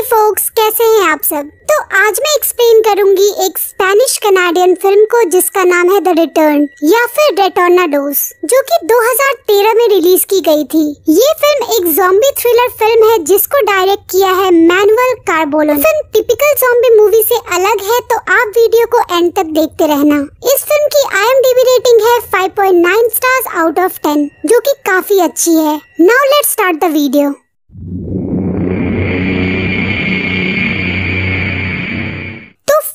Focus, कैसे हैं आप सब। तो आज मैं एक्सप्लेन करूंगी एक स्पेनिश कनाडियन फिल्म को जिसका नाम है द रिटर्न या फिर रेटोर्नाडोस, जो कि 2013 में रिलीज की गई थी। ये फिल्म एक ज़ॉम्बी थ्रिलर फिल्म है जिसको डायरेक्ट किया है Manuel Carballo. Film typical zombie movie से अलग है, तो आप वीडियो को एंड तक देखते रहना। इस फिल्म की IMDb रेटिंग है 5.9 स्टार्स आउट ऑफ 10, जो कि काफी अच्छी है। Now let's start the video.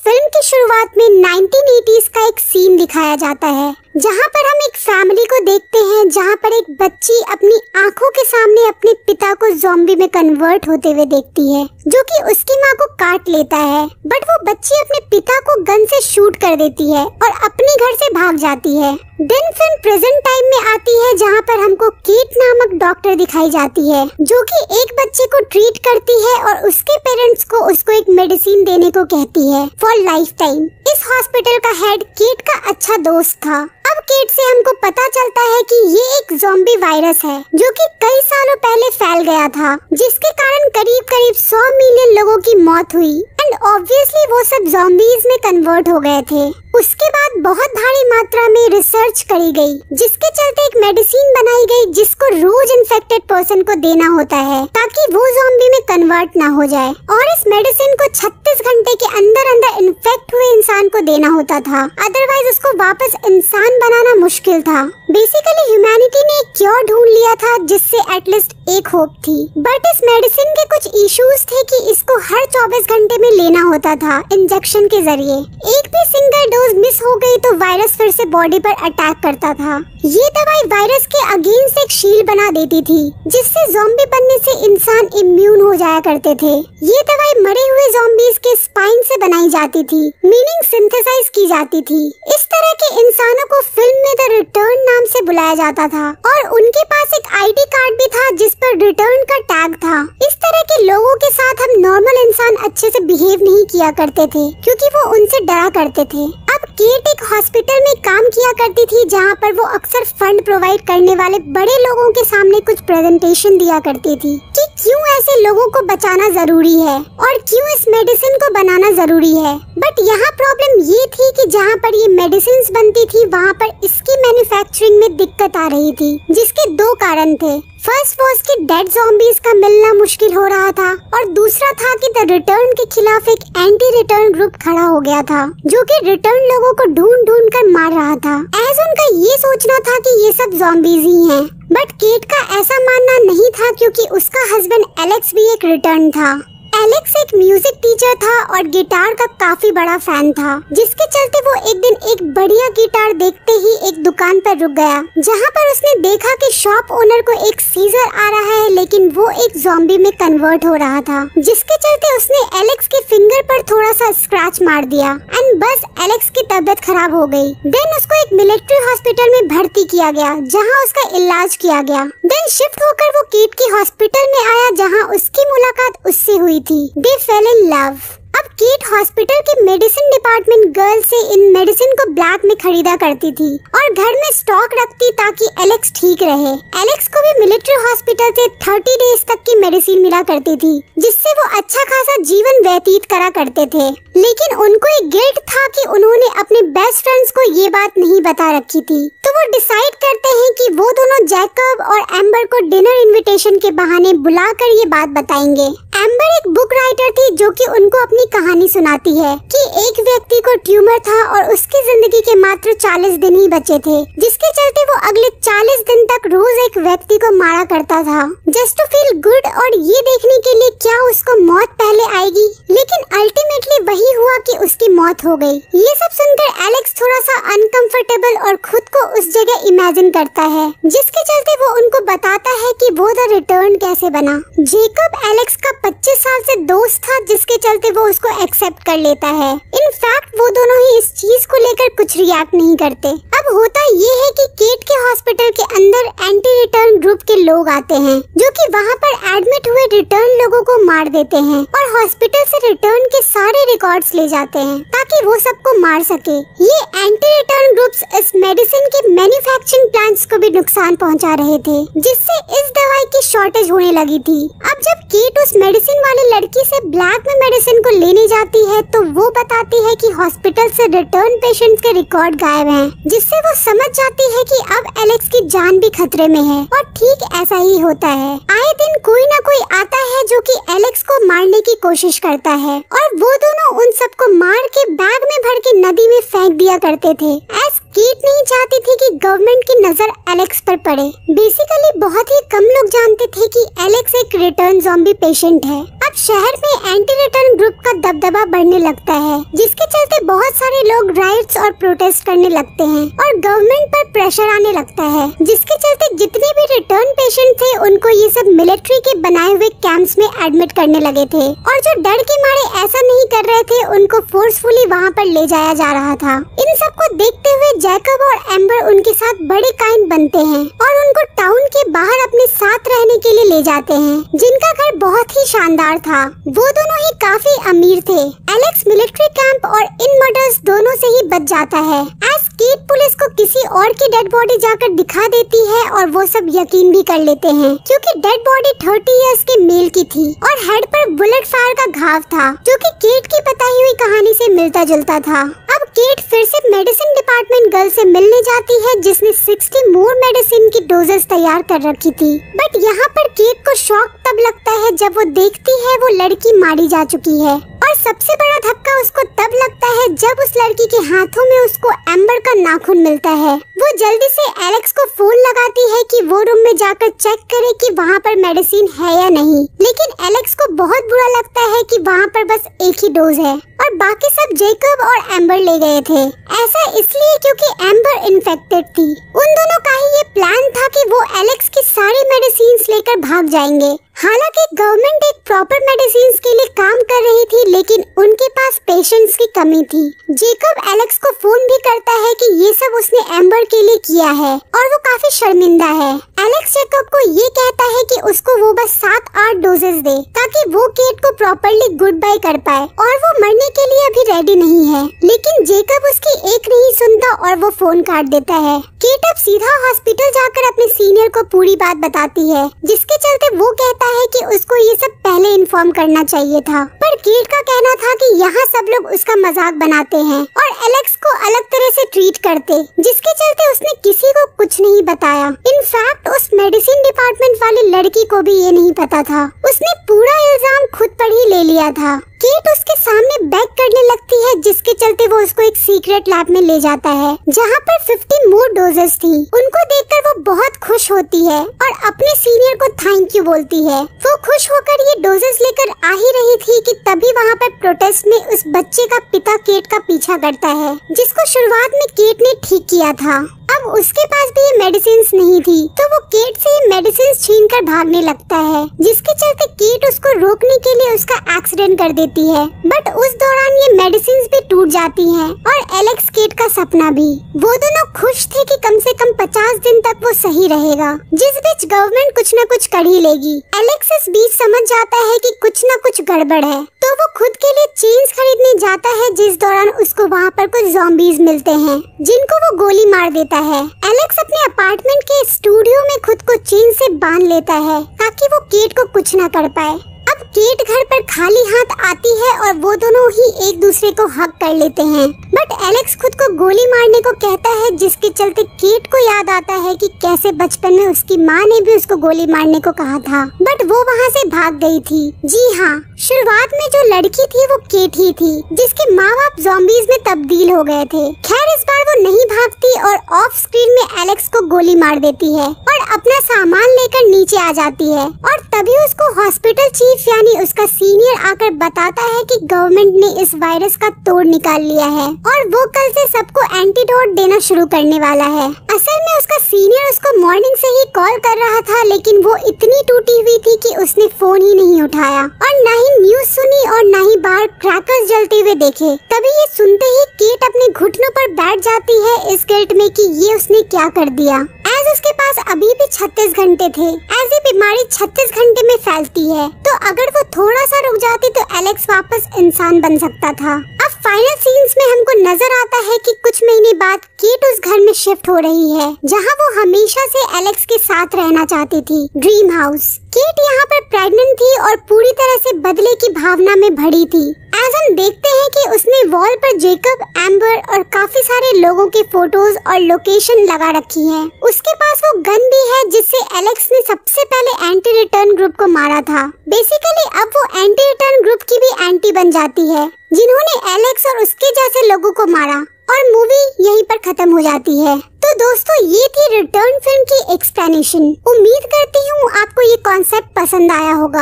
Film की शुरुआत में 1980s का एक सीन दिखाया जाता है, जहां पर हम एक फैमिली को देखते हैं जहां पर एक बच्ची अपनी आंखों के सामने अपने पिता को ज़ॉम्बी में कन्वर्ट होते हुए देखती है, जो कि उसकी मां को काट लेता है। बट वो बच्ची अपने पिता को गन से शूट कर देती है और अपने घर से भाग जाती है। देन फिल्म प्रेजेंट टाइम में आती है, जहां पर हमको केट नामक डॉक्टर दिखाई जाती है, जो कि एक बच्चे को ट्रीट करती है और उसके पेरेंट्स को उसको एक मेडिसिन देने को कहती है फॉर लाइफ टाइम। इस हॉस्पिटल का हेड केट का अच्छा दोस्त था। अब केट से हमको पता चलता है कि ये एक ज़ॉम्बी वायरस है, जो कि कई सालों पहले फैल गया था, जिसके कारण करीब 100 मिलियन लोगों की मौत हुई एंड ऑब्वियसली वो सब ज़ॉम्बीज में कन्वर्ट हो गए थे। उसके बाद बहुत भारी मात्रा में रिसर्च करी गई, जिसके चलते एक मेडिसिन बनाई गई जिसको रोज इन्फेक्टेड पर्सन को देना होता है ताकि वो ज़ॉम्बी में कन्वर्ट ना हो जाए। और इस मेडिसिन को 36 घंटे के अंदर इन्फेक्ट हुए इंसान को देना होता था, अदरवाइज उसको वापस इंसान बनाना मुश्किल था। बेसिकली ह्यूमैनिटी ने एक क्योर ढूंढ लिया था जिससे एटलीस्ट एक होप थी। बट इस मेडिसिन के कुछ इश्यूज थे कि इसको हर 24 घंटे में लेना होता था इंजेक्शन के जरिए। एक भी सिंगल डोज मिस हो गई तो वायरस फिर से बॉडी पर अटैक करता था। ये दवाई वायरस के अगेंस्ट एक शील्ड बना देती थी, जिससे ज़ॉम्बी बनने से इंसान इम्यून हो जाया करते थे। ये दवाई मरे हुए ज़ॉम्बीज के स्पाइन से बनाई जाती थी, मीनिंग सिंथेसाइज की जाती थी। इस तरह के इंसानों को फिल्म में द रिटर्न नाम से बुलाया जाता था और उनके पास एक ID कार्ड भी था जिस पर रिटर्न का टैग था। इस तरह के लोगों के साथ हम नॉर्मल इंसान अच्छे से बिहेव नहीं किया करते थे, क्योंकि वो उनसे डरा करते थे। अब केट एक हॉस्पिटल में काम किया करती थी, जहाँ पर वो अक्सर फंड प्रोवाइड करने वाले बड़े लोगों के सामने कुछ प्रेजेंटेशन दिया करती थी कि क्यों ऐसे लोगों को बचाना जरूरी है और क्यों इस मेडिसिन को बनाना जरूरी है। बट यहाँ प्रॉब्लम ये थी कि जहाँ पर ये मेडिसिन बनती थी वहाँ पर इसकी मैन्युफैक्चरिंग में दिक्कत आ रही थी, जिसके दो कारण थे। फर्स्ट वाज कि डेड ज़ॉम्बीज का मिलना मुश्किल हो रहा था और दूसरा था कि द रिटर्न के खिलाफ एक एंटी रिटर्न ग्रुप खड़ा हो गया था, जो कि रिटर्न लोगों को ढूंढ कर मार रहा था। एज उनका ये सोचना था कि ये सब ज़ॉम्बीज ही हैं। बट केट का ऐसा मानना नहीं था, क्योंकि उसका हस्बैंड एलेक्स भी एक रिटर्न था। एलेक्स एक म्यूजिक टीचर था और गिटार का काफी बड़ा फैन था, जिसके चलते वो एक दिन एक बढ़िया गिटार देखते ही एक दुकान पर रुक गया, जहां पर उसने देखा कि शॉप ओनर को एक सीजर आ रहा है, लेकिन वो एक ज़ॉम्बी में कन्वर्ट हो रहा था, जिसके चलते उसने एलेक्स के फिंगर पर थोड़ा सा स्क्रैच मार दिया एंड बस एलेक्स की तबीयत खराब हो गई। देन उसको एक मिलिट्री हॉस्पिटल में भर्ती किया गया, जहाँ उसका इलाज किया गया। देन शिफ्ट होकर वो केट की हॉस्पिटल में आया, जहाँ उसकी मुलाकात उससे हुई थी। They fell in love. अब केट हॉस्पिटल के मेडिसिन डिपार्टमेंट गर्ल से इन मेडिसिन को ब्लैक में खरीदा करती थी और घर में स्टॉक रखती ताकि एलेक्स ठीक रहे। एलेक्स को भी मिलिट्री हॉस्पिटल से 30 डेज तक की मेडिसिन मिला करती थी, जिससे वो अच्छा खासा जीवन व्यतीत करा करते थे। लेकिन उनको एक गिल्ट था कि उन्होंने अपने बेस्ट फ्रेंड्स को ये बात नहीं बता रखी थी, तो वो डिसाइड करते हैं कि वो दोनों जैकब और एम्बर को डिनर इनविटेशन के बहाने बुलाकर ये बात बताएंगे। एम्बर एक बुक राइटर थी, जो कि उनको अपनी कहानी सुनाती है कि एक व्यक्ति को ट्यूमर था और उसकी जिंदगी के मात्र 40 दिन ही बचे थे, जिसके चलते वो अगले 40 दिन तक रोज एक व्यक्ति को मारा करता था जस्ट टू फील गुड, और ये देखने के लिए क्या उसको मौत पहले आएगी। लेकिन अल्टीमेटली वही हुआ कि उसकी मौत हो गई। ये सब सुनकर एलेक्स थोड़ा सा अनकंफर्टेबल और खुद को उस जगह इमेजिन करता है, जिसके चलते वो उनको बताता है कि वो द रिटर्न कैसे बना। जेकब एलेक्स का 25 साल से दोस्त था, जिसके चलते वो उसको एक्सेप्ट कर लेता है। इनफैक्ट वो दोनों ही इस चीज को लेकर कुछ रिएक्ट नहीं करते। अब होता ये है कि केट के हॉस्पिटल के अंदर एंटी रिटर्न ग्रुप के लोग आते हैं, जो कि वहाँ पर एडमिट हुए रिटर्न लोगों को मार देते हैं और हॉस्पिटल से रिटर्न के सारे रिकॉर्ड रिकॉर्ड्स ले जाते हैं ताकि वो सबको मार सके। ये एंटी रिटर्न ग्रुप्स इस मेडिसिन के मैन्युफैक्चरिंग प्लांट्स को भी नुकसान पहुंचा रहे थे, जिससे इस दवाई की शॉर्टेज होने लगी थी। अब जब केट उस मेडिसिन वाली लड़की से ब्लैक में मेडिसिन को लेने जाती है तो वो बताती है कि हॉस्पिटल से रिटर्न पेशेंट्स के रिकॉर्ड गायब हैं, जिससे वो समझ जाती है कि अब एलेक्स की जान भी खतरे में है। और ठीक ऐसा ही होता है। आए दिन कोई ना कोई आता है जो कि एलेक्स को मारने की कोशिश करता है और वो दोनों उन सबको मार के बैग में भर के नदी में फेंक दिया करते थे। एस केट नहीं चाहती थी कि गवर्नमेंट की नजर एलेक्स पर पड़े। बेसिकली बहुत ही कम लोग जानते थे कि एलेक्स एक रिटर्न ज़ॉम्बी पेशेंट है। अब शहर में एंटी रिटर्न ग्रुप का दबदबा बढ़ने लगता है, जिसके चलते बहुत सारे लोग राइट्स और प्रोटेस्ट करने लगते हैं और गवर्नमेंट पर प्रेशर आने लगता है, जिसके चलते जितने भी रिटर्न पेशेंट थे उनको ये सब मिलिट्री के बनाए हुए कैंप्स में एडमिट करने लगे थे और जो डर के मारे ऐसा नहीं कर रहे थे उनको फोर्सफुली वहाँ पर ले जाया जा रहा था। इन सबको देखते हुए जैकब और एम्बर उनके साथ बड़े काइंड बनते हैं और उनको टाउन के बाहर अपने साथ रहने के लिए ले जाते हैं, जिनका घर बहुत ही शानदार था। वो दोनों ही काफी अमीर थे। एलेक्स मिलिट्री कैंप और इन मर्डर्स दोनों से ही बच जाता है। एस केट पुलिस को किसी और की डेड बॉडी जाकर दिखा देती है और वो सब यकीन भी कर लेते हैं, क्योंकि डेड बॉडी 30 इयर्स के मेल की थी और हेड पर बुलेट फायर का घाव था, जो कि केट की बताई हुई कहानी से मिलता जुलता था। अब केट फिर से मेडिसिन डिपार्टमेंट गर्ल से मिलने जाती है, जिसने 60 मोर मेडिसिन की डोजेस तैयार कर रखी थी। बट यहाँ पर केट को शॉक तब लगता है जब वो देखती है वो लड़की मारी जा चुकी है। और सबसे बड़ा धक्का उसको तब लगता है जब उस लड़की के हाथों में उसको एम्बर का नाखून मिलता है। वो जल्दी से एलेक्स को फोन लगाती है कि वो रूम में जाकर चेक करे कि वहाँ पर मेडिसिन है या नहीं, लेकिन एलेक्स को बहुत बुरा लगता है कि वहाँ पर बस एक ही डोज है और बाकी सब जेकब और एम्बर ले गए थे। ऐसा इसलिए क्योंकि एम्बर इन्फेक्टेड थी। उन दोनों का ही ये प्लान था कि वो एलेक्स की सारी मेडिसिन लेकर भाग जाएंगे। हालांकि गवर्नमेंट एक प्रॉपर मेडिसिन के लिए काम कर रही थी, लेकिन उनके पास पेशेंट्स की कमी थी। जेकब एलेक्स को फोन भी करता है कि ये सब उसने एम्बर के लिए किया है और वो काफी शर्मिंदा है। एलेक्स जेकब को ये कहता है कि उसको वो बस 7-8 डोजेस दे ताकि वो केट को प्रॉपरली गुड बाय कर पाए और वो मरने के लिए अभी रेडी नहीं है। लेकिन जेकब उसकी एक नहीं सुनता और वो फोन काट देता है। केट अब सीधा हॉस्पिटल जाकर अपने सीनियर को पूरी बात बताती है, जिसके चलते वो कहता है कि उसको ये सब पहले इन्फॉर्म करना चाहिए था। पर केट का कहना था कि यहाँ सब लोग उसका मजाक बनाते हैं और एलेक्स को अलग तरह से ट्रीट करते, जिसके चलते उसने किसी को कुछ नहीं बताया। इनफैक्ट उस मेडिसिन डिपार्टमेंट वाली लड़की को भी ये नहीं पता था। उसने पूरा इल्जाम खुद पर ही ले लिया था। केट उसके सामने बैक करने लगती है, जिसके चलते वो उसको एक सीक्रेट लैब में ले जाता है जहाँ पर 50 मोर डोजेस थी। उनको देखकर वो बहुत खुश होती है और अपने सीनियर को थैंक यू बोलती है। वो खुश होकर ये डोजेस लेकर आ ही रही थी कि तभी वहाँ पर प्रोटेस्ट में उस बच्चे का पिता केट का पीछा करता है, जिसको शुरुआत में केट ने ठीक किया था। अब उसके पास भी ये मेडिसिन नहीं थी, तो वो केट से ये मेडिसिन छीन कर भागने लगता है, जिसके चलते केट उसको रोकने के लिए उसका एक्सीडेंट कर देती है। बट उस दौरान ये मेडिसिन भी टूट जाती हैं और एलेक्स केट का सपना भी। वो दोनों खुश थे कि कम से कम 50 दिन तक वो सही रहेगा, जिस बीच गवर्नमेंट कुछ न कुछ कर ही लेगी। एलेक्स इस बीच समझ जाता है कि कुछ न कुछ गड़बड़ है, तो वो खुद के लिए चेन्स खरीदने जाता है, जिस दौरान उसको वहाँ पर कुछ ज़ॉम्बीज मिलते हैं, जिनको वो गोली मार देता है। एलेक्स अपने अपार्टमेंट के स्टूडियो में खुद को चेन से बांध लेता है ताकि वो केट को कुछ न कर पाए। अब केट घर पर खाली हाथ आती है और वो दोनों ही एक दूसरे को हग कर लेते हैं। बट एलेक्स खुद को गोली मारने को कहता है, जिसके चलते केट को याद आता है कि कैसे बचपन में उसकी माँ ने भी उसको गोली मारने को कहा था, बट वो वहाँ से भाग गई थी। जी हाँ, शुरुआत में जो लड़की थी वो केट ही थी, जिसके माँ बाप ज़ॉम्बीज में तब्दील हो गए थे। खैर इस बार वो नहीं भागती और ऑफ स्क्रीन में एलेक्स को गोली मार देती है और अपना सामान लेकर नीचे आ जाती है। और तभी उसको हॉस्पिटल चीफ यानी उसका सीनियर आकर बताता है कि गवर्नमेंट ने इस वायरस का तोड़ निकाल लिया है और वो कल से सबको एंटीडोट देना शुरू करने वाला है। असल में उसका सीनियर उसको मॉर्निंग से ही कॉल कर रहा था, लेकिन वो इतनी टूटी हुई थी कि उसने फोन ही नहीं उठाया और न ही न्यूज सुनी और न ही बाहर क्रैकर्स जलते हुए देखे। तभी ये सुनते ही केट अपने घुटनों पर बैठ जाती है इस गिल्ट में कि ये उसने क्या कर दिया। एज उसके पास अभी भी 36 घंटे थे। ऐसी बीमारी 36 घंटे में फैलती है, तो अगर वो थोड़ा सा रुक जाती तो एलेक्स वापस इंसान बन सकता था। अब फाइनल सीन्स में हमको नजर आता है कि कुछ महीने बाद केट उस घर में शिफ्ट हो रही है जहां वो हमेशा से एलेक्स के साथ रहना चाहती थी, ड्रीम हाउस। केट यहाँ पर प्रेग्नेंट थी और पूरी तरह से बदले की भावना में भरी थी। आज हम देखते हैं कि उसने वॉल पर जेकब, एम्बर और काफी सारे लोगों के फोटोज और लोकेशन लगा रखी है। उसके पास वो गन भी है जिससे एलेक्स ने सबसे पहले एंटी रिटर्न ग्रुप को मारा था। बेसिकली अब वो एंटी रिटर्न ग्रुप की भी एंटी बन जाती है जिन्होंने एलेक्स और उसके जैसे लोगों को मारा, और मूवी यहीं पर खत्म हो जाती है। तो दोस्तों ये थी रिटर्न फिल्म की एक्सप्लेनेशन। उम्मीद करती हूँ आपको ये कॉन्सेप्ट पसंद आया होगा।